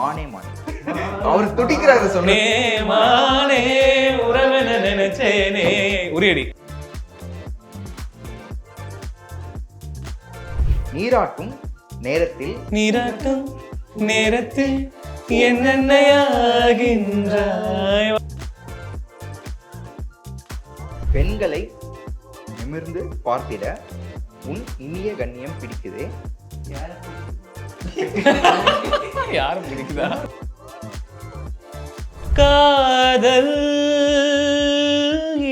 மானே மானே. அவர் துடிக்கிறாரு சொன்னே மானே உறவன நினைச்சேனே. உரியடி. நீராட்டும் நேரத்தில் நீராட்டும் நேரத்தில் என்னென்னையாகின்றாய். பெண்களை நிமிர்ந்து பார்த்திட உன் இனிய கண்ணியம் பிடிக்குதே. யாரும் பிடிக்குதா? காதல்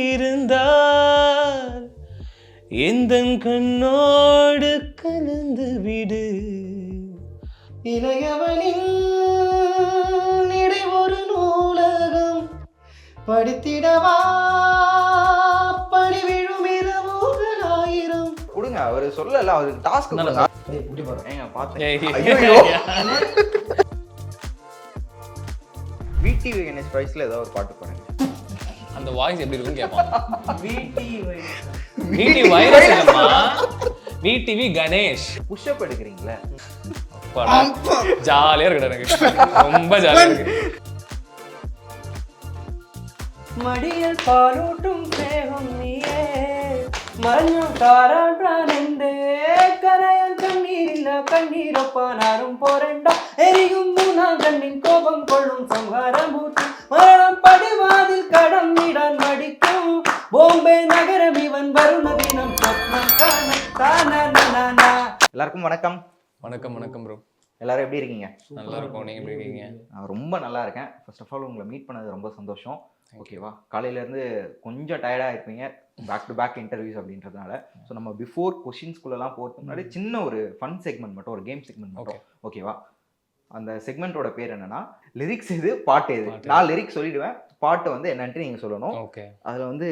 இருந்தால் எந்தன் கண்ணோடு கலந்து விடு. இளையவனின் இடை ஒரு நூலகம் படித்திடவா பணி விழும் இரவுகள் ஆயிரம். கொடுங்க, அவர் சொல்லல, அவருக்கு டாஸ்க் கொடுங்க. ஏங்க பார்த்தேன். ஐயோ, விடிவி கணேஷ் பிரைஸ்ல ஏதாவது ஒரு பாட்டு பாருங்க. அந்த வாய்ஸ் எப்படி இருக்குன்னு கேட்பான். விடி வைரஸ் இல்லம்மா, விடிவி கணேஷ். புஷ்அப் எடுக்கிறீங்களா? ஜாலியா இருக்கு எனக்கு, ரொம்ப ஜாலியா இருக்கு. மடியில் பாலூட்டும் தேகம் நீயே மறைஞ்சும் தாரான்றே கரையன் கண்ணீரில் கண்ணீரப்பானாரும் போரண்டா எரியும் மூணாம் கண்ணின் கோபம் கொள்ளும் சம்ஹாரமூர்த்தி மரணம் படுவாதில் கடம் நீடான் மடிக்கும் பாம்பே நகரம் இவன் வருண தினம் சொப்னம் காண. எல்லாருக்கும் வணக்கம். வணக்கம் வணக்கம் ப்ரோ. எல்லாரும் எப்படி இருக்கீங்க? நல்லா இருக்கும். நீங்க எப்படி இருக்கீங்க? நான் ரொம்ப நல்லா இருக்கேன். ஃபர்ஸ்ட் ஆஃப் ஆல் உங்களை மீட் பண்ணது ரொம்ப சந்தோஷம். ஓகேவா, காலையிலேருந்து கொஞ்சம் டயர்டாக இருப்பீங்க, பேக் டு பேக் இன்டர்வியூஸ் அப்படின்றதுனால. ஸோ நம்ம பிஃபோர் கொஷின்ஸ்குள்ளெல்லாம் போகிறதுக்கு முன்னாடி சின்ன ஒரு ஃபன் செக்மெண்ட் மட்டும், ஒரு கேம் செக்மெண்ட் மட்டும். ஓகேவா, அந்த செக்மெண்ட்டோட பேர் என்னன்னா லிரிக்ஸ் எது பாட்டு எது. நான் லிரிக்ஸ் சொல்லிடுவேன், பாட்டு வந்து என்னன்ட்டு நீங்கள் சொல்லணும். ஓகே. அதில் வந்து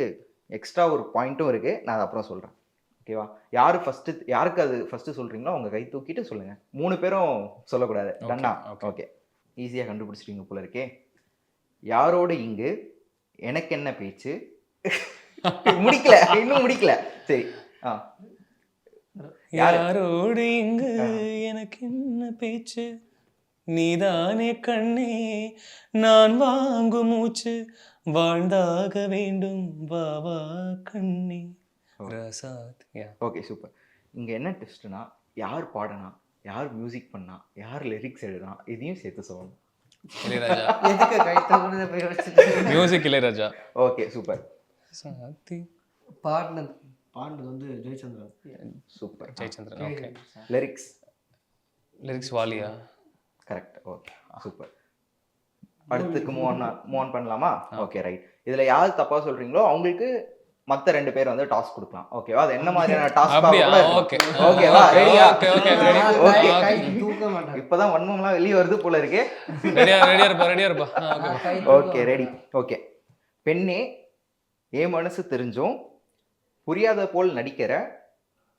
எக்ஸ்ட்ரா ஒரு பாயிண்ட்டும் இருக்குது, நான் அதை அப்புறம் சொல்கிறேன். ஓகேவா, யார் ஃபஸ்ட்டு, யாருக்கு அது ஃபஸ்ட்டு சொல்கிறீங்களோ அவங்க கை தூக்கிட்டு சொல்லுங்கள். 3 பேரும் சொல்லக்கூடாது. டன்னா? ஓகே, ஈஸியாக கண்டுபிடிச்சிட்டீங்க போல இருக்கே. யாரோடு இங்கு எனக்கு என்ன பேச்சு. முடிக்கல, இன்னும் முடிக்கல. சரி, யாரோடு இங்கு எனக்கு என்ன பேச்சு, நீதானே கண்ணே நான் வாங்கும் மூச்சு, வாழ்ந்தாக வேண்டும் வாவா கண்ணே ரசாத். Okay, super. இங்கே என்ன டெஸ்ட்னா, யார் பாடனா, யார் மியூசிக் பண்ணா, யார் லிரிக்ஸ் எழுதுனா, இதையும் சேர்த்து சொல்லணும். இளையராஜா. எதுக்கு கைத்த போய் வச்சுட்டு மியூசிக் இளையராஜா. Okay, super. சாத்தி பாடுனது வந்து Jayachandran. Super, Jayachandran. Okay. Lyrics வாலியா. கரெக்ட். Okay, super. அடுத்துக்கு மூவ் ஆன் பண்ணலாமா? Okay, right. இதில் யார் தப்பாக சொல்கிறீங்களோ அவங்களுக்கு மற்ற 2 பேர் வந்து டாஸ்க் கொடுக்கலாம். ஓகேவா, அது என்ன மாதிரியான டாஸ்க்? ஓகேவா, ரெடியா? இப்போதான் வன்மம்லாம் வெளியே வருது போல இருக்கே. ரெடியா இருப்பா. Okay, ready. ஓகே. பெண்ணே ஏன் மனசு தெரிஞ்சும் புரியாத போல் நடிக்கிற,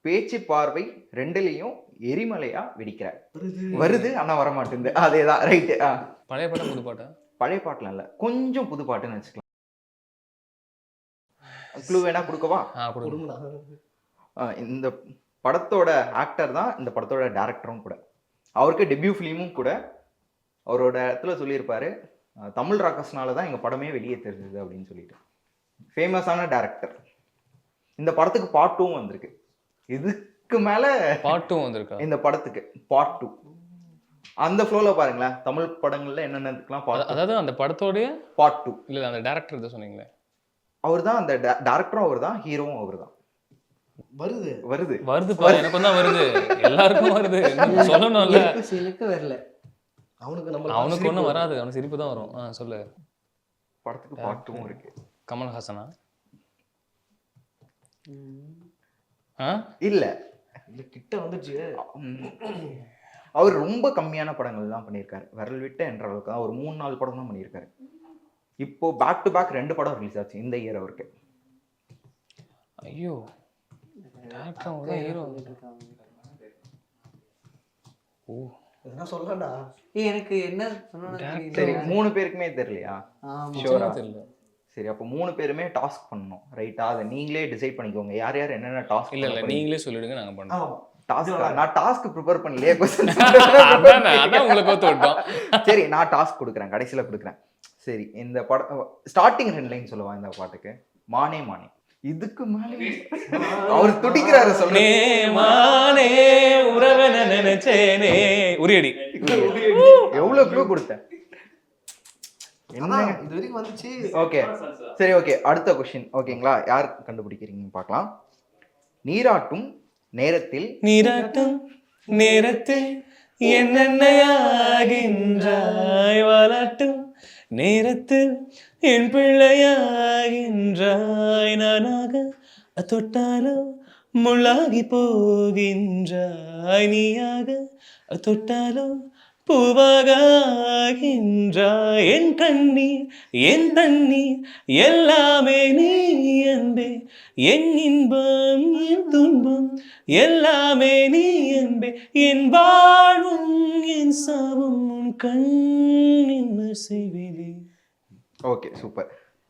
பேச்சு பார்வை 2லையும் எரிமலையா வெடிக்கிற. வருது ஆனா வர மாட்டேங்குது. அதேதான், ரைட்டு. பழைய பாட்டா புது பாட்டா? பழைய பாட்டுலாம் இல்லை, கொஞ்சம் புது பாட்டுன்னு வச்சுக்கலாம். க்ளூ வேணா கொடுக்கவா? இந்த படத்தோட ஆக்டர் தான் இந்த படத்தோட டைரக்டரும் கூட. அவருக்கு டெபியூ ஃபிலிமும் கூட. அவரோட இடத்துல சொல்லியிருப்பாரு, தமிழ் ராக்கர்ஸ்னால தான் எங்கள் படமே வெளியே தெரிஞ்சது அப்படின்னு சொல்லிட்டு. ஃபேமஸான டைரக்டர். இந்த படத்துக்கு பார்ட் 2 வந்திருக்கு. இதுக்கு மேலே பார்ட் 2 வந்திருக்கா இந்த படத்துக்கு? பார்ட் 2 அந்த ஃப்ளோவில் பாருங்களேன். தமிழ் படங்கள்ல என்னென்னதுக்கெல்லாம் பார்ட், அதாவது அந்த படத்தோடைய பார்ட் 2. இல்லை, அந்த டைரக்டர் தான் சொன்னீங்களே, அவர் தான். அந்த டைரக்டரும் அவர் தான், ஹீரோவும் அவர் தான். வருது எனக்கு தான் வருது, எல்லாருக்கும் வருது. சொல்லணும்ல, வரல அவனுக்கு ஒன்றும் வராது, அவனுக்கு சிரிப்பு தான் வரும். சொல்லு. படத்துக்கு பார்ட் 2 இருக்கு. கமல்ஹாசனா? இல்ல, கிட்ட வந்துச்சு. அவர் ரொம்ப கம்மியான படங்கள் தான் பண்ணியிருக்காரு. விரல் விட்ட என்ற அளவுக்கு தான் ஒரு 3-4 படம் தான் பண்ணியிருக்காரு. இப்போ பேக் டு பேக் 2 படம் ரிலீஸ் ஆச்சு இந்த இயர் அவருக்கு. ஐயோ, ஹீரோ. ஓ, இதெல்லாம் சொல்லடா. எனக்கு என்ன சொன்னேன்னு சரி, 3 பேருக்குமே தெரியலையா? ஷூரா தெரியல. சரி, அப்போ 3 பேருமே டாஸ்க் பண்ணணும், ரைட்டா? அதை நீங்களே டிசைட் பண்ணிக்கோங்க யார் யார் என்னென்ன டாஸ்க். இல்லை, நீங்களே சொல்லிடுங்க, நாங்கள் பண்ணுவோம். டாஸ்க் நான் டாஸ்க் ப்ரிப்பேர் பண்ணலையே கொஸ்டின். அதான் உங்களை கோத்து விட்டோம். சரி நான் டாஸ்க் கொடுக்குறேன், கடைசியில கொடுக்குறேன். சரி இந்த படம் ஸ்டார்டிங் 2 லைன் சொல்லுவா இந்த பாட்டுக்கு. மானே மானே. இதுக்கு மேல அவர் துடிக்கிறாரு சொல்லுங்க. மானே உறவன நினைச்சேனே உரியடி. எவ்வளவு க்ளூ கொடுத்தேன். என்ன இது வரைக்கும் வந்துச்சு. ஓகே சரி ஓகே அடுத்த கொஸ்டின் ஓகேங்களா, யார் கண்டுபிடிக்கிறீங்கன்னு பார்க்கலாம். நீராட்டும் நேரத்தில் என்னென்னையாகின்றாய் வளட்டும் நேரத்தில் என் பிள்ளையாகின்றாய் நானாக தொட்டாலோ முள்ளாகி போகின்றாய் நீயாக தொட்டாலோ பூவாக ஆகின்றாய் என் கண்ணீர் என் தண்ணீர் எல்லாமே நீ அன்பே என் இன்பம் என் துன்பம் எல்லாமே நீ அன்பே என் வாழும் என் சாவும் உன் கண்ணின் செய்விலே. Okay super.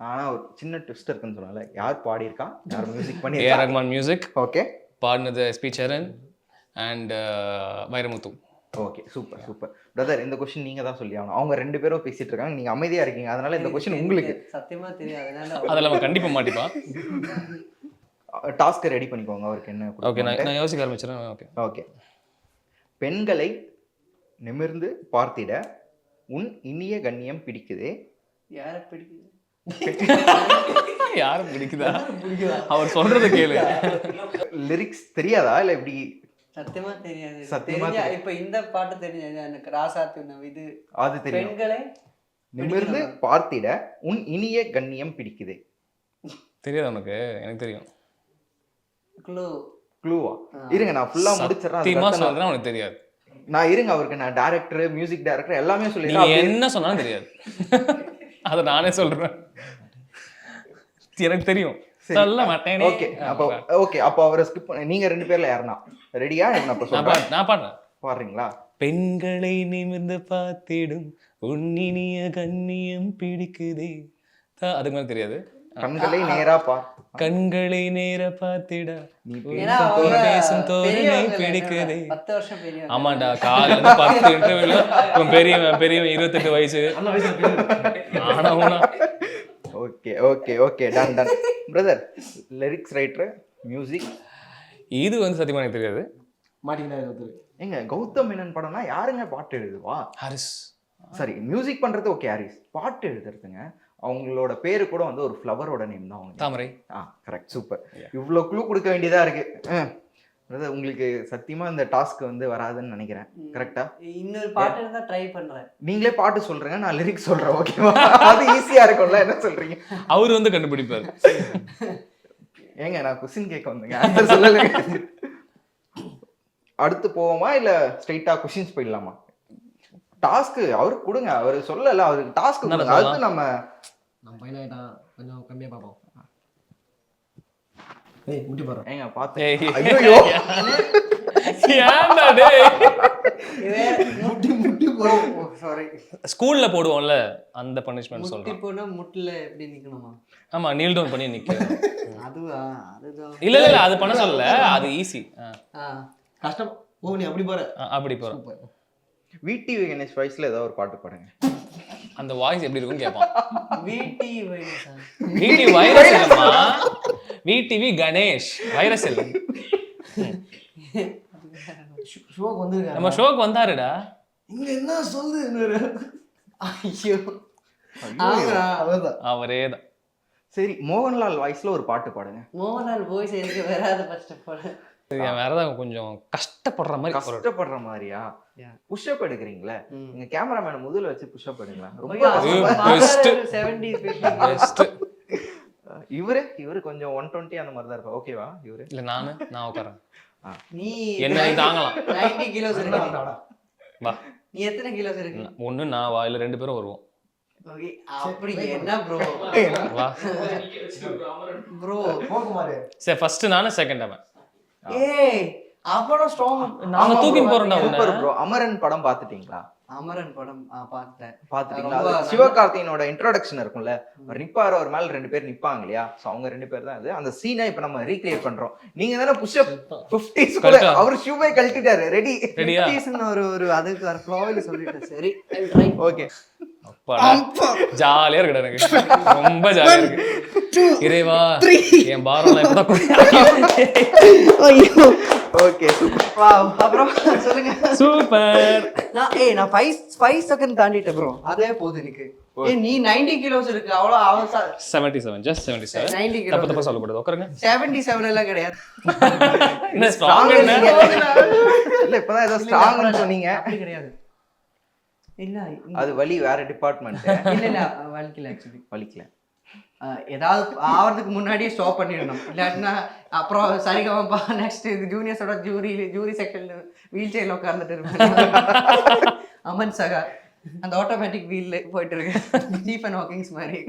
ஆனா ஒரு சின்ன ட்விஸ்ட் இருக்குன்னு சொன்னால, யார் பாடியிருக்கா, யார் மியூசிக் பண்ணி? ஏஆர் ரஹ்மான் மியூசிக். ஓகே பாடினது SP Charan and Vairamuthu. Okay super super. Brother இந்த கொஸ்டின் நீங்க தான் சொல்லி ஆகணும். அவங்க 2 பேரும் பேசிட்டு இருக்காங்க, நீங்க அமைதியா இருக்கீங்க, அதனால இந்த கொஸ்டின் உங்களுக்கு. சத்தியமா தெரியாது. அதில் அவன் கண்டிப்பாக மாட்டிப்பான். டாஸ்க் ரெடி பண்ணிக்கோங்க அவருக்கு என்ன. ஓகே நான் யோசிக்க ஆரம்பிச்சிடறேன். Okay okay. பெண்களை நிமிர்ந்து பார்த்திட உன் இனிய கண்ணியம் பிடிக்குதே. யாரை பிடிக்குது? யாரும் பிடிக்குதா? அவர் சொல்றதை கேளு. லிரிக்ஸ் தெரியாதா இல்ல இப்படி? சத்தியமா தெரியாது. சத்தியமா இப்ப இந்த பாட்டு தெரியாது எனக்கு. ராசாத்தி இது அது தெரியும். பெண்களை நிமிர்ந்து பார்த்திட உன் இனிய கண்ணியம் பிடிக்குதே. தெரியாது உனக்கு? எனக்கு தெரியும். க்ளூவா? இருங்க நான் ஃபுல்லா முடிச்சிடுறேன். சத்தியமா சொல்றேன் உனக்கு தெரியாது. நான் இருங்க அவருக்கு நான் டைரக்டர் மியூசிக் டைரக்டர் எல்லாமே நீ சொல்லிடுறேன். என்ன சொன்னாலும் தெரியாது. அதை நானே சொல்றேன். எனக்கு தெரியும். சொல்ல மாட்டேன். ஓகே அப்போ அவரை ஸ்கிப் பண்ண. நீங்க 2 பேர்ல யாருன்னா ரெடியா? நான் இப்ப சொல்றேன். நான் பாடுறேன். பாடுறீங்களா? பெண்களை நிமிர்ந்து பார்த்திடும் உன்னினிய கண்ணியம் பிடிக்குதே. அதுக்கு மேல தெரியாது. கண்களை நேரா பார். கண்களை நேர பார்த்திட நீ பேசும் தோரணை பிடிக்குதே. 10 வருஷம் பெரியவங்க. ஆமாண்டா, காலையில 10 இன்டர்வியூல பெரியவன் 28 வயசு. ஆனா okay okay okay done done. Brother lyrics writer music இது சத்தியமா எனக்கு தெரியாது. மாட்டிக்கிட்டாரு. எங்க கௌதம் மேனன் படம்னா யாருங்க பாட்டு எழுதுவா? ஹாரிஸ். சரி மியூசிக் பண்றது ஓகே ஹாரிஸ். பாட்டு எழுதுறதுங்க அவங்களோட பேரு கூட ஒரு ஃப்ளவரோட நேம் தான் அவங்க. தாமரை. Correct super. இவ்வளோ க்ளூ கொடுக்க வேண்டியதா இருக்கு. பிரதர் உங்களுக்கு சத்தியமா இந்த டாஸ்க் வராதுன்னு நினைக்கிறேன். கரெக்டா? இன்னொரு பாட்டு இருந்தா ட்ரை பண்றேன். நீங்களே பாட்டு சொல்றீங்க, நான் லிரிக்ஸ் சொல்றேன். ஓகேவா? அது ஈஸியா இருக்கும்ல. என்ன சொல்றீங்க? அவரு கண்டுபிடிப்பாரு. ஏங்க நான் கொஸ்டின் கேட்க வந்தேங்க, ஆன்சர் சொல்லல. அடுத்து போவோமா இல்ல ஸ்ட்ரைட்டா கொஸ்டின்ஸ் போயிடலாமா? டாஸ்க் அவருக்கு கொடுங்க. அவர் சொல்லல, அவருக்கு டாஸ்க் கொடுங்க. அடுத்து நம்ம பையனாயிட்டா கொஞ்சம் கம்மியா பாப்போம். ஏய் முட்டி பாரு. ஏங்க பாத்து. ஐயோ ஏன்டா டேய். முட்டி போடு. சாரி. ஸ்கூல்ல போடுவோம்ல அந்த பனிஷ்மென்ட் சொல்றேன். முட்டி போனா முட்ல எப்படி நிக்கணுமா? ஆமா, நீல் டவுன் பண்ணி நிக்க. அதுதான். இல்ல அது பண்ண சொல்லல, அது ஈஸி. கஷ்டம். ஓ நீ அப்படி போற. அப்படி போற. விடிவி கணேஷ் வாய்ஸ்ல ஏதாவது ஒரு பாட்டு பாடுங்க. அந்த வாய்ஸ் எப்படி இருக்குன்னு கேட்பான். VTV virus. விடிவி வைரஸ் இல்லம்மா. விடிவி கணேஷ் வைரஸ் இல்ல. ஷோக்கு வந்திருக்காரு. நம்ம ஷோக்கு வந்தாருடா. இங்க என்ன சொல்லுது? ஐயோ அவரேதான். சரி மோகன்லால் வாய்ஸ்ல ஒரு பாட்டு பாடுங்க. மோகன்லால் வாய்ஸ் எனக்கு வராது. ஃபர்ஸ்ட் ஆஃப் ஆல் வேற ஏதாவது கொஞ்சம் கஷ்டப்படுற மாதிரி. கஷ்டப்படுற மாதிரியா? புஷ்அப் எடுக்கிறீங்களே, நீங்க கேமராமேன் முதல்ல வச்சு புஷ்அப் எடுங்களா. ரொம்ப பெஸ்ட் 70s பெஸ்ட். இவரு கொஞ்சம் 120 அந்த மாதிரி தான் இருப்பா. ஓகேவா? இவரு இல்ல நான் உட்காரேன். நீ என்ன தாங்கலாம். 90 கிலோஸ் இருக்கு. வா. நீ எத்தனை கிலோஸ் இருக்கு? ஒண்ணு நான் வா, இல்ல 2 பேரும் வருவோம். ஓகே அப்படி என்ன ப்ரோ? வா ப்ரோ போகுமாரு. சரி ஃபர்ஸ்ட் நானே செகண்ட் அவன். ஏய் அப்புறம் ஸ்ட்ராங் நாங்க தூக்கி போறோம்டா. Super bro. அமரன் படம் பாத்துட்டீங்களா? அமரன் படம் பார்த்தேன். பாத்துட்டீங்களா? ரொம்ப அது சிவகார்த்திகேயனோட இன்ட்ரோடக்ஷன் இருக்கும்ல, அவர் நிப்பாரு, அவர் மேல 2 பேர் நிப்பாங்க இல்லையா? சோ அவங்க 2 பேர் தான் அது. அந்த சீனை இப்ப நம்ம ரீக்ரியேட் பண்றோம். நீங்க தானே புஷ் அப் 50s கூட கரெக்டா. அவர் ஷூவே கழட்டிட்டாரு. ரெடி. ரெடியா? 50s ஒரு அதுக்கு வர ஃப்ளோவில் சொல்லிட்டேன். சரி, ஐ வில் ட்ரை. ஓகே. ஜாலியா இருக்கு எனக்கு, ரொம்ப ஜாலியா இருக்கு. இறைவா என் பாரம் இப்பதான் ஐயோ ஓகே சூப்பர். வாவ். அப்புறம் சொல்லுங்க. சூப்பர். நான் 5 செகண்ட் தாண்டிட்டேன் ப்ரோ. அதே போதும் எனக்கு. நீ 90 கிலோஸ் இருக்கு. அவ்வளோ 77 just 77. 90 கிலோ. தப்பு தப்பா சொல்லக்கூடாது. உட்காருங்க. 77 எல்லாம் கிடையாது. என்ன ஸ்ட்ராங் என்ன? இல்ல இப்பதான் ஏதோ ஸ்ட்ராங்னு சொன்னீங்க. அப்படி கிடையாது. இல்ல அது வலி வேற டிபார்ட்மெண்ட். இல்ல வலிக்கல ஆக்சுவலி. வலிக்கல. ஏதாவது ஆவறதுக்கு முன்னாடியே ஸ்டாப் பண்ணிடணும். இல்லாட்டினா அப்புறம் சரிகமப்பா நெக்ஸ்ட் ஜூனியர்ஸோட ஜூரி செக்ஷன்ல வீல் சேர்ல உட்கார்ந்துட்டு இருப்பேன். அமன் சகா அந்த ஆட்டோமேட்டிக் வீல்ல போயிட்டு இருக்கு. ஸ்டீஃபன் ஹாக்கிங்ஸ் மாதிரி.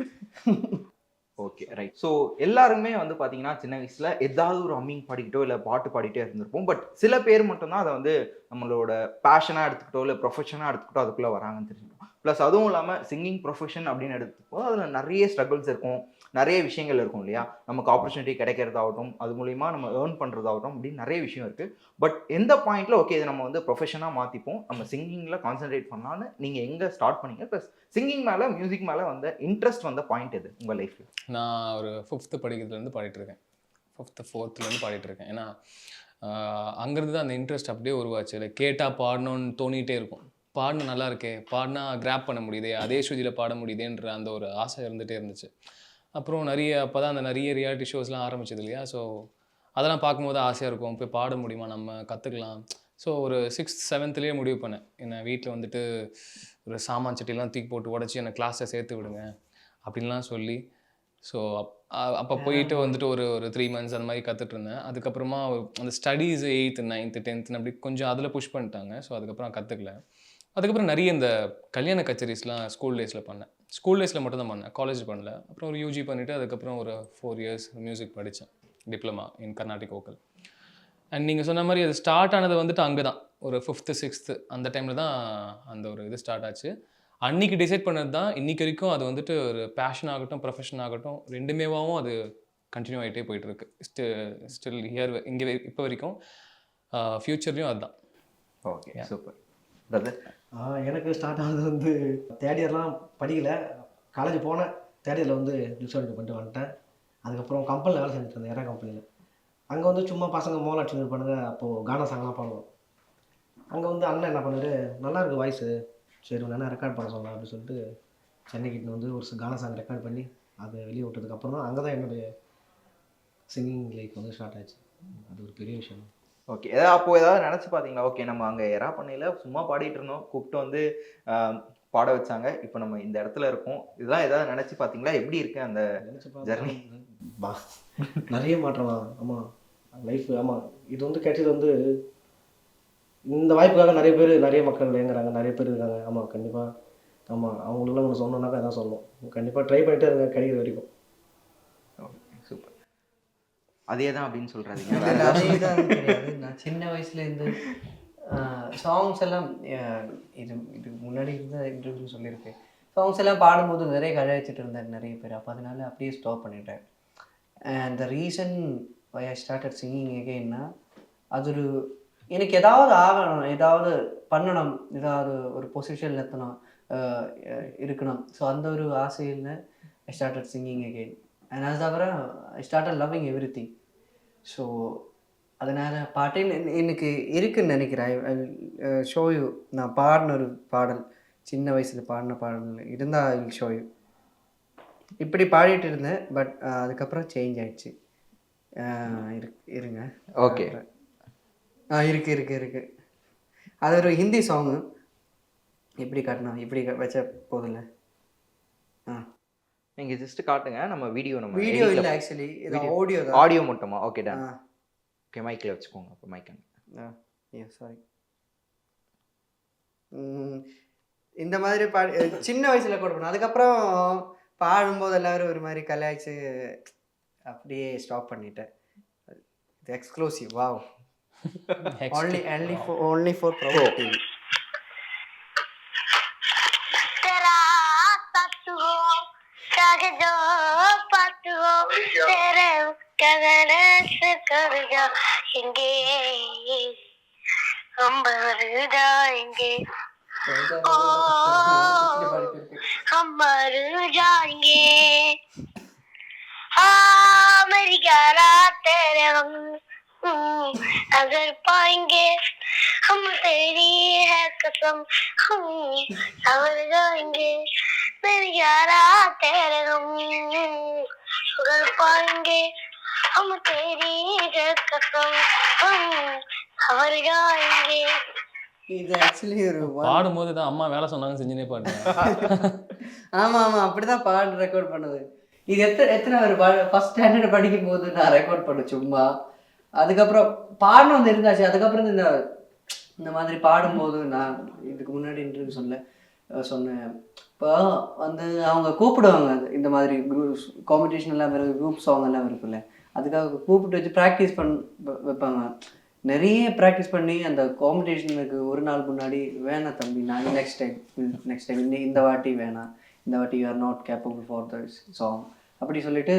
Okay right. ஸோ எல்லாருமே வந்து பார்த்தீங்கன்னா சின்ன வயசில் ஏதாவது ஒரு ஹம்மிங் பாடிக்கிட்டோ இல்லை பாட்டு பாடிட்டே இருந்திருப்போம். பட் சில பேர் மட்டும்தான் அதை வந்து நம்மளோட பேஷனாக எடுத்துக்கிட்டோ இல்லை ப்ரொஃபஷனாக எடுத்துக்கிட்டோ அதுக்குள்ளே வராங்கன்னு தெரிஞ்சுக்கணும். ப்ளஸ் அதுவும் இல்லாமல் சிங்கிங் ப்ரொஃபஷன் அப்படின்னு எடுத்துப்போம் அதில் நிறைய ஸ்ட்ரகிள்ஸ் இருக்கும், நிறைய விஷயங்கள் இருக்கும் இல்லையா? நமக்கு ஆப்பர்ச்சுனிட்டி கிடைக்கிறதாகட்டும், அது மூலிமா நம்ம ஏர்ன் பண்ணுறதாகட்டும் அப்படின்னு நிறைய விஷயம் இருக்குது. பட் எந்த பாயிண்ட்டில் ஓகே இதை நம்ம வந்து ப்ரொஃபஷனாக மாற்றிப்போம், நம்ம சிங்கிங்கில் கான்சென்ட்ரேட் பண்ணலான்னு நீங்கள் எங்கே ஸ்டார்ட் பண்ணீங்க? ப்ளஸ் சிங்கிங் மேலே மியூசிக் மேலே வந்த இன்ட்ரெஸ்ட் வந்த பாயிண்ட் எது உங்கள் லைஃப்பில்? நான் ஒரு 5th படிக்கிறதுலேருந்து பாடிட்டு இருக்கேன். 5th 4thலேருந்து பாடிட்டு இருக்கேன். ஏன்னா அங்கேருந்து தான் அந்த இன்ட்ரெஸ்ட் அப்படியே உருவாச்சு. இல்லை கேட்டால் பாடணும்னு தோணிகிட்டே இருக்கும். பாடினா நல்லா இருக்கே, பாடினா கிராப் பண்ண முடியுதே, அதே ஸ்டேஜில் பாட முடியுதேன்ற அந்த ஒரு ஆசை இருந்துகிட்டே இருந்துச்சு. அப்புறம் அப்போ தான் அந்த நிறைய ரியாலிட்டி ஷோஸ்லாம் ஆரம்பிச்சது இல்லையா? ஸோ அதெல்லாம் பார்க்கும்போது ஆசையாக இருக்கும், போய் பாட முடியுமா, நம்ம கற்றுக்கலாம். ஸோ ஒரு 6th 7thலேயே முடிவு பண்ணேன். என்னை வீட்டில் வந்துட்டு ஒரு சாமான் சட்டிலாம் தூக்கி போட்டு உடச்சி என்னை கிளாஸில் சேர்த்து விடுங்க அப்படின்லாம் சொல்லி, ஸோ அப்போ போயிட்டு வந்துட்டு ஒரு 3 months அந்த மாதிரி கற்றுட்டு இருந்தேன். அதுக்கப்புறமா அந்த ஸ்டடீஸ் 8th 9th 10th அப்படி கொஞ்சம் அதில் புஷ் பண்ணிட்டாங்க. ஸோ அதுக்கப்புறம் கற்றுக்கல. அதுக்கப்புறம் நிறைய இந்த கல்யாண கச்சேரிஸ்லாம் ஸ்கூல் டேஸில் பண்ணேன். ஸ்கூல் டேஸில் மட்டும் தான் பண்ணேன், காலேஜ் பண்ணல. அப்புறம் ஒரு யூஜி பண்ணிவிட்டு அதுக்கப்புறம் ஒரு 4 years மியூசிக் படித்தேன், diploma in Carnatic vocal. And நீங்கள் சொன்ன மாதிரி அது ஸ்டார்ட் ஆனது வந்துட்டு அங்கே தான் ஒரு 5th 6th அந்த டைமில் தான் அந்த ஒரு இது ஸ்டார்ட் ஆச்சு. அன்றைக்கி டிசைட் பண்ணது தான் இன்றைக்கி வரைக்கும் அது வந்துட்டு ஒரு பேஷன் ஆகட்டும் ப்ரொஃபஷன் ஆகட்டும் ரெண்டுமேவாகவும் அது கண்டினியூ ஆகிட்டே போயிட்டுருக்கு. ஸ்டில் ஹியர் இங்கே இப்போ வரைக்கும் ஃப்யூச்சர்லேயும் அதுதான். Okay super. பிரதர் எனக்கு ஸ்டார்ட் ஆனது வந்து தேர்ட் இயர்லாம் படிக்கல, காலேஜ் போனேன். தேர்ட் இயரில் வந்து டிஸ்கவுண்ட் பண்ணிட்டு வந்துட்டேன். அதுக்கப்புறம் கம்பெனியில் வேலை செஞ்சுட்டு இருந்தேன், எரா கம்பெனியில். அங்கே வந்து சும்மா பசங்க மோலாட்சி பண்ணுங்க, அப்போது கானா சாங்லாம் பாடுவோம். அங்கே வந்து அண்ணன் என்ன பண்ணுவார், நல்லா இருக்குது வாய்ஸு, சரி ஒன்று ரெக்கார்ட் பண்ண சொல்லலாம் அப்படின்னு சொல்லிட்டு சென்னைக்கிட்ட வந்து ஒரு கானா சாங் ரெக்கார்ட் பண்ணி அதை வெளியே விட்டதுக்கப்புறம் தான் அங்கே தான் என்னுடைய சிங்கிங் லைஃப் வந்து ஸ்டார்ட் ஆச்சு. அது ஒரு பெரிய விஷயம். ஓகே. அப்போ ஏதாவது நினச்சி பார்த்தீங்களா? ஓகே நம்ம அங்கே எரா பண்ணையில் சும்மா பாடிட்டு இருந்தோம், கூப்பிட்டு வந்து பாட வச்சாங்க, இப்போ நம்ம இந்த இடத்துல இருக்கோம், இதெல்லாம் ஏதாவது நினச்சி பார்த்தீங்களா? எப்படி இருக்கு அந்த ஜர்னி? நிறைய மாற்றம். ஆமாம் லைஃப். ஆமாம் இது வந்து கிடைச்சது வந்து இந்த வாய்ப்புக்காக நிறைய மக்கள் இயங்குறாங்க, நிறைய பேர் இருக்காங்க. ஆமாம் கண்டிப்பாக. ஆமாம் அவங்களுக்குலாம் ஒன்று சொன்னோன்னாக்கா எதாவது சொல்லணும். கண்டிப்பாக ட்ரை பண்ணிட்டே இருங்க கிடைக்கிற வரைக்கும். சூப்பர். அதே தான் அப்படின்னு சொல்கிறாதீங்க. அதே தான் கிடையாது. நான் சின்ன வயசுலேருந்து சாங்ஸ் எல்லாம் இது முன்னாடி இருந்த இன்டர்வியூன்னு சொல்லியிருக்கேன். சாங்ஸ் எல்லாம் பாடும்போது நிறைய கலாய்ச்சிட்டு இருந்தேன் நிறைய பேர். அப்போ அதனால அப்படியே ஸ்டாப் பண்ணிட்டேன். And the reason why I started singing எகெயின்னா, அது ஒரு எனக்கு ஏதாவது ஆகணும், ஏதாவது பண்ணணும், ஏதாவது ஒரு பொசிஷனில் இருக்கணும். ஸோ அந்த ஒரு ஆசையில் ஐ ஸ்டார்டட் சிங்கிங் எகெயின். அண்ட் அது தவிர I started loving every thing. So அதனால் பாட்டே எனக்கு இருக்குன்னு நினைக்கிறேன். ஷோயூ நான் பாடின ஒரு பாடல், சின்ன வயசில் பாடின பாடல் இருந்தால் ஐ வில் ஷோயூ. இப்படி பாடிட்டு இருந்தேன், பட் அதுக்கப்புறம் சேஞ்ச் ஆயிடுச்சு. இருங்க. ஓகே. இருக்கு. அது ஒரு ஹிந்தி சாங்கு. எப்படி காட்டணும், இப்படி வச்ச போதில்ல. நீங்கள் ஜஸ்ட் காட்டுங்க, நம்ம வீடியோ இல்லை ஆக்சுவலி இது ஆடியோ தான். ஆடியோ மட்டுமா? Okay done. ஓகே மைக்கில் வச்சுக்கோங்க. அப்போ மைக் சாரி. இந்த மாதிரி சின்ன வயசில் கூட பண்ணேன். அதுக்கப்புறம் பாடும்போது எல்லாரும் ஒரு மாதிரி கலாய்ச்சி அப்படியே ஸ்டாப் பண்ணிட்டேன். இது exclusive. Wow. only for Pro TV. கதனச கவிதா எங்கே அம்பருதா எங்கே ஓ அம்பருதா எங்கே मेरी गारा तेरे हम अगर पाएंगे हम तेरी है कसम हम संवर जाएंगे मेरी गारा तेरे हम अगर पाएंगे हम तेरी है कसम हम संवर जाएंगे. இது ஆக்சுவலி ஒரு பாடும்போது தான் அம்மா வேலை சொன்னாங்க செஞ்சுனே பாடுறேன். ஆமாம் ஆமாம் அப்படி தான் பாட்டு ரெக்கார்ட் பண்ணது. இது எத்தனை ஒரு ஃபஸ்ட் ஸ்டாண்டர்ட் படிக்கும் போது நான் ரெக்கார்ட் பண்ணேன் சும்மா. அதுக்கப்புறம் பாடணும் வந்து இருந்தாச்சு. அதுக்கப்புறம் இந்த மாதிரி பாடும்போது நான் இதுக்கு முன்னாடி இன்டர்வியூ சொன்னேன். இப்போ வந்து அவங்க கூப்பிடுவாங்க இந்த மாதிரி குரூப் காம்படிஷன் எல்லாம் குரூப் சாங் எல்லாம் இருக்குல்ல, அதுக்காக கூப்பிட்டு வச்சு ப்ராக்டிஸ் வைப்பாங்க. நிறைய ப்ராக்டிஸ் பண்ணி அந்த காம்படிஷனுக்கு ஒரு நாள் முன்னாடி வேணாம் தம்பி, நான் நெக்ஸ்ட் டைம் இந்த வாட்டி வேணாம், இந்த வாட்டி you are not capable for the song அப்படி சொல்லிட்டு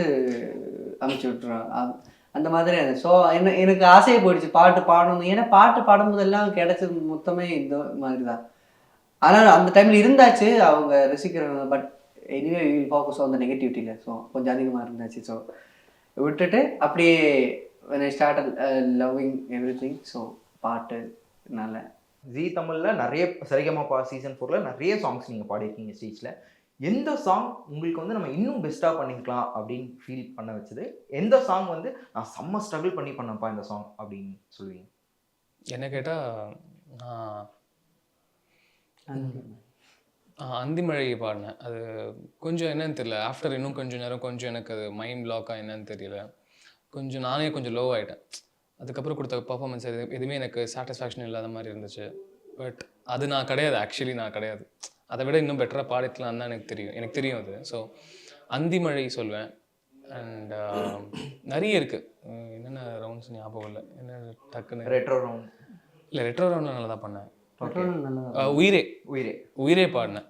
அனுப்பிச்சி விட்டுருவான். அந்த மாதிரி ஸோ எனக்கு ஆசையை போயிடுச்சு பாட்டு பாடணும். ஏன்னா பாட்டு பாடும்போதெல்லாம் கிடைச்சது மொத்தமே இந்த மாதிரி தான். ஆனால் அந்த டைமில் இருந்தாச்சு அவங்க ரசிக்கிறவங்க. But anyway will focus on the நெகட்டிவிட்டியில். ஸோ கொஞ்சம் அதிகமாக இருந்தாச்சு. ஸோ விட்டுட்டு அப்படியே when I started loving everything. So பாட்டு நல்ல ஜீ தமிழில் நிறைய சரிகமபா சீசன் 4ல நிறைய சாங்ஸ் நீங்கள் பாடியிருக்கீங்க ஸ்டேஜில். எந்த சாங் உங்களுக்கு வந்து நம்ம இன்னும் பெஸ்ட்டாக பண்ணிக்கலாம் அப்படின்னு ஃபீல் பண்ண வச்சது? எந்த சாங் வந்து நான் செம்ம ஸ்ட்ரகிள் பண்ணப்பா இந்த சாங் அப்படின்னு சொல்லுவீங்க? என்ன கேட்டால் அந்திமழை பாடினேன். அது கொஞ்சம் என்னன்னு தெரியல, ஆஃப்டர் இன்னும் கொஞ்சம் நேரம் கொஞ்சம் எனக்கு அது மைண்ட் பிளாக்காக என்னன்னு தெரியல, கொஞ்சம் நானே கொஞ்சம் லோ ஆகிட்டேன். அதுக்கப்புறம் கொடுத்த பர்ஃபார்மன்ஸ் எதுவுமே எனக்கு சாட்டிஸ்ஃபேக்ஷன் இல்லாத மாதிரி இருந்துச்சு. பட் அது நான் கிடையாது, ஆக்சுவலி நான் கிடையாது. அதை விட இன்னும் பெட்டராக பாடிக்கலாம் தான் எனக்கு தெரியும் அது. ஸோ அந்திமழை சொல்வேன். அண்ட் நிறைய இருக்குது. என்னென்ன ரவுண்ட்ஸ் ஞாபகம் இல்லை, என்ன டக்குன்னு ரெட்ரோ ரவுண்ட் இல்லை, ரெட்ரோ ரவுண்டில் நல்லா தான் பண்ணேன். நல்லா உயிரே பாடினேன்.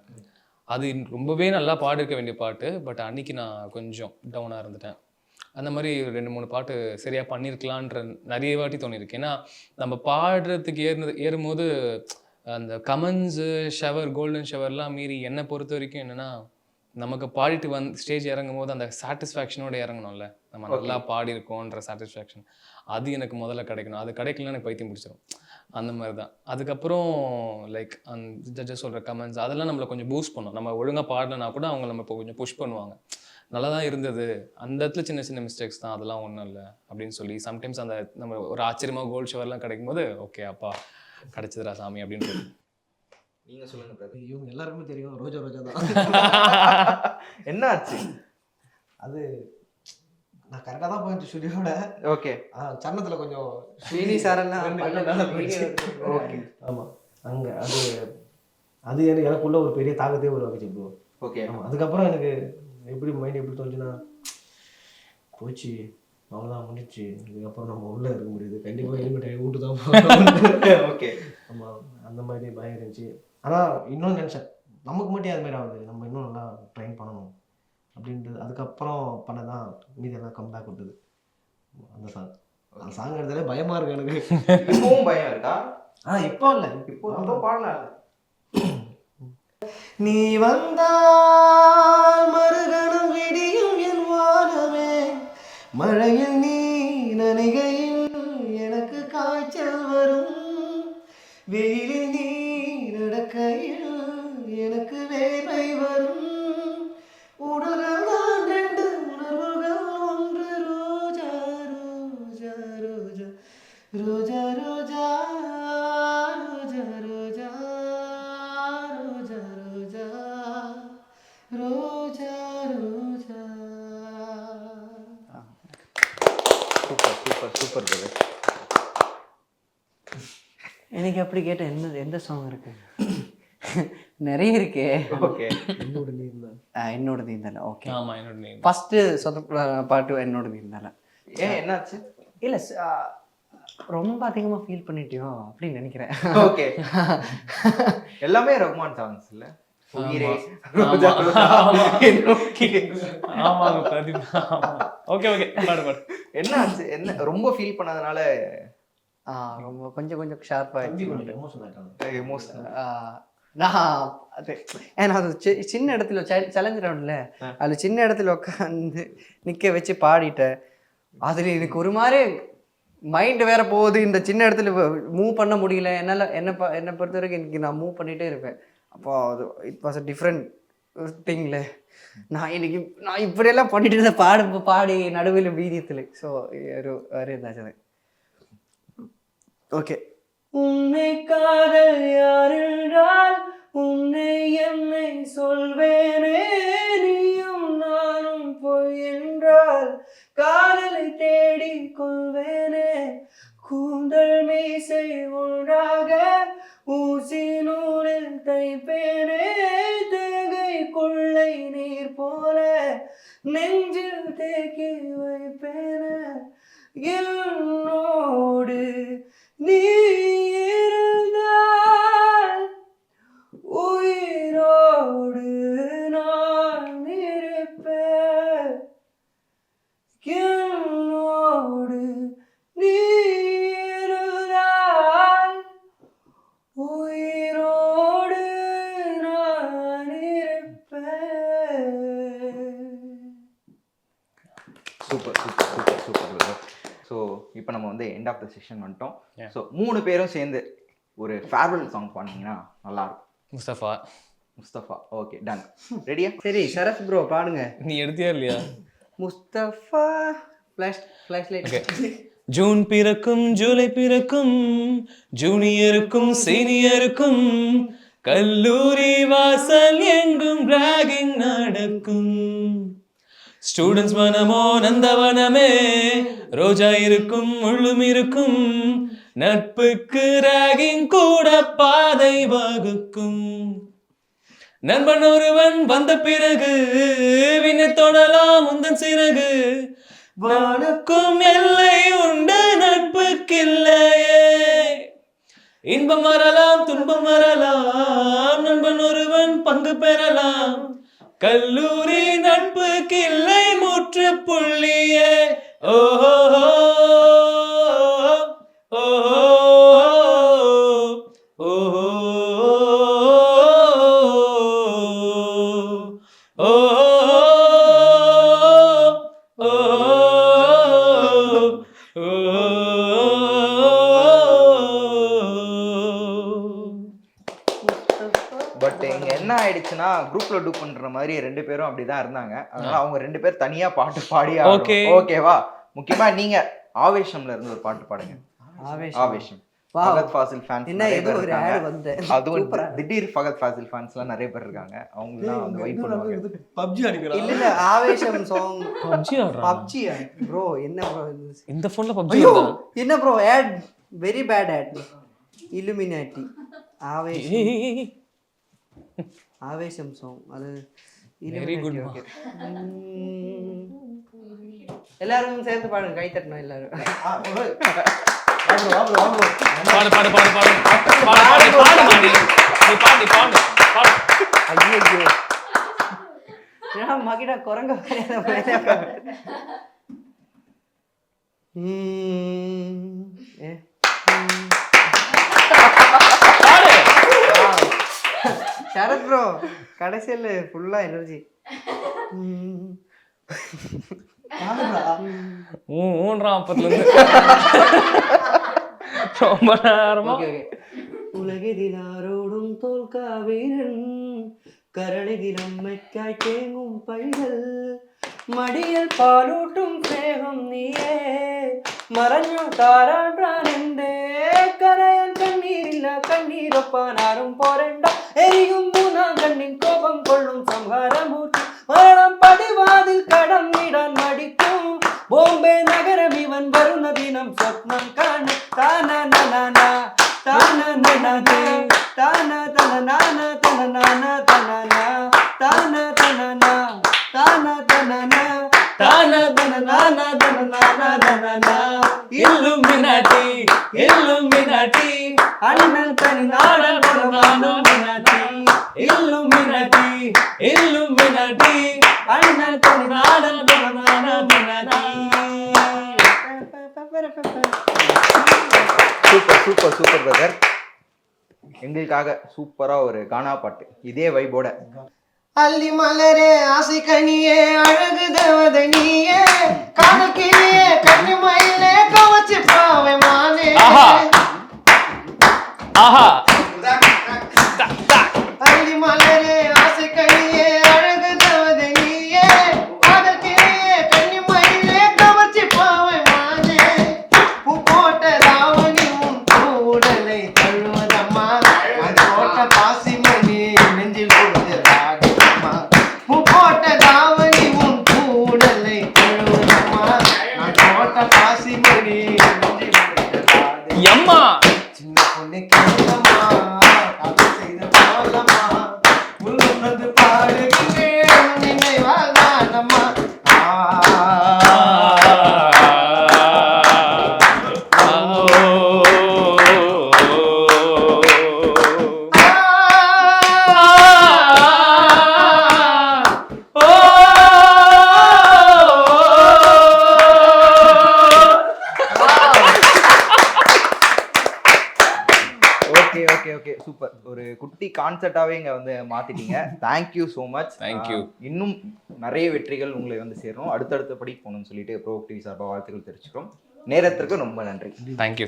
அது ரொம்பவே நல்லா பாடிருக்க வேண்டிய பாட்டு. பட் அன்னைக்கு நான் கொஞ்சம் டவுனாக இருந்துட்டேன். அந்த மாதிரி 2-3 பாட்டு சரியாக பண்ணியிருக்கலான்ற நிறைய வாட்டி தோணிருக்கு. ஏன்னா நம்ம பாடுறதுக்கு ஏறும்போது அந்த கமெண்ட்ஸு ஷவர் கோல்டன் ஷவர்லாம் மீறி என்னை பொறுத்த வரைக்கும் என்னென்னா, நமக்கு பாடிட்டு ஸ்டேஜ் இறங்கும் போது அந்த சாட்டிஸ்ஃபேக்ஷனோட இறங்கணும்ல, நம்ம நல்லா பாடியிருக்கோன்ற சாட்டிஸ்ஃபேக்ஷன் அது எனக்கு முதல்ல கிடைக்கணும். அது கிடைக்கலன்னு எனக்கு பைத்தியம் பிடிச்சிடும். அந்த மாதிரி தான். அதுக்கப்புறம் லைக் அந்த ஜட்ஜஸ் சொல்கிற கமெண்ட்ஸ் அதெல்லாம் நம்மளை கொஞ்சம் பூஸ்ட் பண்ணும். நம்ம ஒழுங்காக பாடலைன்னா கூட அவங்க நம்ம இப்போ கொஞ்சம் புஷ் பண்ணுவாங்க. நல்லா தான் இருந்தது, அந்த இடத்துல சின்ன சின்ன மிஸ்டேக்ஸ் தான், அதெல்லாம் ஒன்றும் இல்லை அப்படின்னு சொல்லி சம்டைம்ஸ் அந்த நம்ம ஒரு ஆச்சரியமாக கோல்டு ஷவர்லாம் கிடைக்கும் போது ஓகே அப்பா கிடைச்சதுரா சாமி அப்படின்னு. நீங்கள் சொல்லுங்கள் பிரதர். இவங்க எல்லாருக்குமே தெரியும் ரோஜா தான். என்ன ஆச்சு? அது நான் கரெக்டாக தான் போயிட்டு ஸ்டுடியோட. ஓகே. சரணத்தில் கொஞ்சம் ஸ்ரீனி சாரெல்லாம் ஓகே. ஆமாம், அங்கே அது எனக்குள்ள ஒரு பெரிய தாக்கத்தையே உருவாக்குச்சு ப்ரோ. ஓகே. ஆமாம், அதுக்கப்புறம் எனக்கு மைண்ட் எப்படி தோணுச்சுன்னா, போச்சு அவ்வளோதான் முடிச்சு, இதுக்கப்புறம் நம்ம உள்ளே இருக்க முடியுது, கண்டிப்பாக ஹெல்மெட் வீட்டு தான் போகணும். ஓகே. ஆமாம், அந்த மாதிரி பயம் இருந்துச்சு. ஆனால் இன்னொன்று நினச்சேன், நமக்கு மட்டும் அது மாதிரி ஆகுது, நம்ம இன்னும் நல்லா ட்ரைன் பண்ணணும் அப்படின்றது. அதுக்கப்புறம் பண்ணதான் மீதெல்லாம் கம்பேக் விட்டது அந்த சாங். அந்த சாங் எடுத்தாலே பயமாக இருக்கு எனக்கு. இப்பவும் பயம் இருக்கா? இப்போ இல்லை, இப்போ பாடலாம். நீ வந்தால் மறுகணம் விடியும் என் வானமே, மழையில் நீ நனைகையில் எனக்கு காய்ச்சல் வரும், வெயிலில் நீ நடக்கையில் எனக்கு வேர்வை வரும், உடல்கள் தான் 2 உணர்வுகள் ஒன்று, ரோஜா ரோஜா ரோஜா ரோஜா ரோஜா ரோஜா ரோஜா ரோஜா ரோஜா ரோஜா. Super brother. எனக்கு அப்படி கேட்ட எந்த சாங் இருக்கு? நிறைய இருக்கே. ஓகே. என்னோட நீந்தால. ஓகே. ஆமாம், என்னோட நீ ஃபர்ஸ்ட் பாட்டு என்னோட நீந்தால. ஏன் என்னாச்சு? இல்லை ரொம்ப அதிகமாக ஃபீல் பண்ணிட்டியோ அப்படின்னு நினைக்கிறேன். ஓகே. எல்லாமே ரஹ்மான் சாங்ஸ் இல்லை? உயிரே ஆமா. ஆமா. என்னோக்கி. ஆமாங்க பிரதீப். ஓகே ஓகே பாடு பாடு. என்ன ஆச்சு? என்ன ரொம்ப ஃபீல் பண்ணதுனால ரொம்ப கொஞ்சம் ஷார்ப்பாக தம்பி கொஞ்சம் எமோஷன் ஆகிட்டாங்க. எமோஷனல்? நான் அது ஏன்னா அது சின்ன இடத்துல சேலஞ்ச் ரவுண்ட்ல அதில் சின்ன இடத்துல உட்காந்து நிற்க வச்சு பாடிட்டேன். அதில் எனக்கு ஒரு மாதிரி மைண்டு வேற போகுது. இந்த சின்ன இடத்துல மூவ் பண்ண முடியல என்னால். என்னை பொறுத்த வரைக்கும் எனக்கு நான் மூவ் பண்ணிகிட்டே இருப்பேன். அப்போ அது இட் வாஸ் அ டிஃப்ரெண்ட் திங்ல. நான் இப்படியெல்லாம் பண்ணிட்டு இருந்தேன் பாடி நடுவில் வீதியத்தில். ஸோ ஒரு இருந்தாச்சு அது. ஓகே. உன்னை காதல் யாரென்றால் உன்னை என்னை சொல்வேனே, நீயும் நானும் பொய் என்றால் காதலை தேடி கொள்வேனே, கூந்தல் மீசை ஒன்றாக ஊசி நூலில் தைப்பேனே, தேகை கொள்ளை நீர் போல நெஞ்சில் தேக்கி வைப்பேனே, என்னோடு நீ இருந்தால் உயிரோடு நான் இருப்பேன், என்னோடு நீ இருந்தால் உயிரோடு நான் இருப்பேன். Super super super super. So இப்போ நம்ம வந்து எண்ட் ஆஃப் த செஷன் வந்துட்டோம். ஸோ 3 பேரும் சேர்ந்து ஒரு ஃபேர்வெல் சாங் பாடினீங்கன்னா நல்லாயிருக்கும். முஸ்தஃபா. Okay done. ரெடியா? சரி சரத் ப்ரோ பாடுங்க. நீ எடுத்தியா இல்லையா? Mustafa flash light. ஜூன் பிறக்கும் ஜூலை பிறக்கும் ஜூனியருக்கும் சீனியருக்கும் கல்லூரி வாசல் எங்கும் ராகிங் நடக்கும். ஸ்டூடெண்ட்ஸ் மனமோ நந்தவனமே, ரோஜா இருக்கும் முள்ளும் இருக்கும், நட்புக்கு ராகிங் கூட பாதை வகுக்கும். நண்பன் ஒருவன் வந்த பிறகு வினை தொடலாம் உந்தன் சிறகு, வானுக்கும் எல்லை உண்டு நட்புக்கில்லையே, இன்பம் வரலாம் துன்பம் வரலாம் நண்பன் ஒருவன் பங்கு பெறலாம், கல்லூரி நட்புக்கு இல்லை முற்றுப்புள்ளியே. ஓஹோ ஓஹோ ஓஹோ பட் இங்க என்ன ஆயிடுச்சுன்னா குரூப்ல டூ பண்ற மாதிரி 2 பேரும் அப்படிதான் இருந்தாங்க. அதனால அவங்க 2 பேர் தனியா பாட்டு பாடி ஓகேவா? முக்கியமா நீங்க ஆவேஷம்ல இருந்து ஒரு பாட்டு பாடுங்க. ஆவேஷம். ஃபகத் ஃபாசில் ஃபேன்ஸ் என்ன ஏதோ ஒரு ஆட் வந்து அதுவும் திடீர் ஃபகத் ஃபாசில் ஃபேன்ஸ்லாம் நிறைய பேர் இருக்காங்க. அவங்க தான் வந்து வைப் பண்ணுவாங்க. பப்ஜி அடிக்கிறா. இல்ல ஆவேஷம் சாங் பப்ஜி ப்ரோ. என்ன ப்ரோ இந்த போன்ல பப்ஜி என்ன bro ad? Very bad ad. Illuminati Aavesham song அது வெரி குட். ஓகே எல்லாரும் சேர்ந்து பாடுங்க. கை தட்டணும் எல்லாரும். பாடு பாடு பாடு பாடு பாடு பாடு பாடு பாடு பாடு. ஐயோ ஏன்னா மகிடா குரங்க சரத் ப்ரோ கடைசியில் ஃபுல்லா எனர்ஜி. ஊன்றான் அப்பத்துல இருந்து ரொம்ப நேரமா. உலகெதிலாரோடும் தோல்கா வீரன், கரணிதில் அம்மைக்காய் தேங்கும் பைகள், மடியில் பாலூட்டும் சேகம் நீயே, மறைஞ்சு தாரான்றான் என்றே கரையன் கண்ணீரில்ல கண்ணீரொப்பானாரும் போரண்டா, எரியும் மூணாம் கண்ணின் கோபம் கொள்ளும் சம்ஹாரமூர்த்தி, மரணம் படிவாதில் கடம் இடான் மடிக்கும் பாம்பே நகரம் இவன் வருண தினம் சொப்னம் காண தான நனா தான நனதே தான தன நான தன நான தனனா தான தனனா தான தனனா தான தன நான தன நான தனனா இல்லுமினாட்டி இல்லுமினாட்டி அண்ணன் தனி நான தனமானோ மினாட்டி இல்லுமினாட்டி illuminati அண்ணன் சூப்பர் சூப்பர் சூப்பர் பிரதர். எங்களுக்காக சூப்பரா ஒரு கானா பாட்டு இதே வைபோட. அள்ளி மலரே ஆசை கனியே அழகு தேவதை நீயே காணக்கிளியே கண்ணி மயிலே கவச்சு பாவை மானே. ஆஹா அள்ளி மலரே ஆசை கனியே அழகு தேவதை நீயே காணக்கிளியே கண்ணி மயிலே கவச்சு பாவை மானே. பூ போட்ட ராவணி உன் கூடலை தழுவதம்மா அது போட்ட பாசிமணி நெஞ்சில் போட்டு ராகம்மா. பூ போட்ட ராவணி உன் கூடலை தழுவதம்மா அது போட்ட பாசிமணி நெஞ்சில் போட்டு ராகம்மா. எம்மா சின்ன பொண்ணு கேளம்மா காதல் செய்த போலம்மா உள்ளது பாடுகிறேன் நினைவால் நானம்மா. Okay okay okay super. ஒரு குட்டி கான்செப்டாவே இங்க வந்து மாத்திட்டீங்க. Thank you so much. Thank you. இன்னும் நிறைய வெற்றிகள் உங்களை வந்து சேரும். அடுத்தடுத்த படி போகணும்னு சொல்லிட்டு ப்ரோ டிவி சார்பாக வாழ்த்துக்கள் தெரிவிச்சுக்கிறோம். நேரத்திற்கு ரொம்ப நன்றி. தேங்க்யூ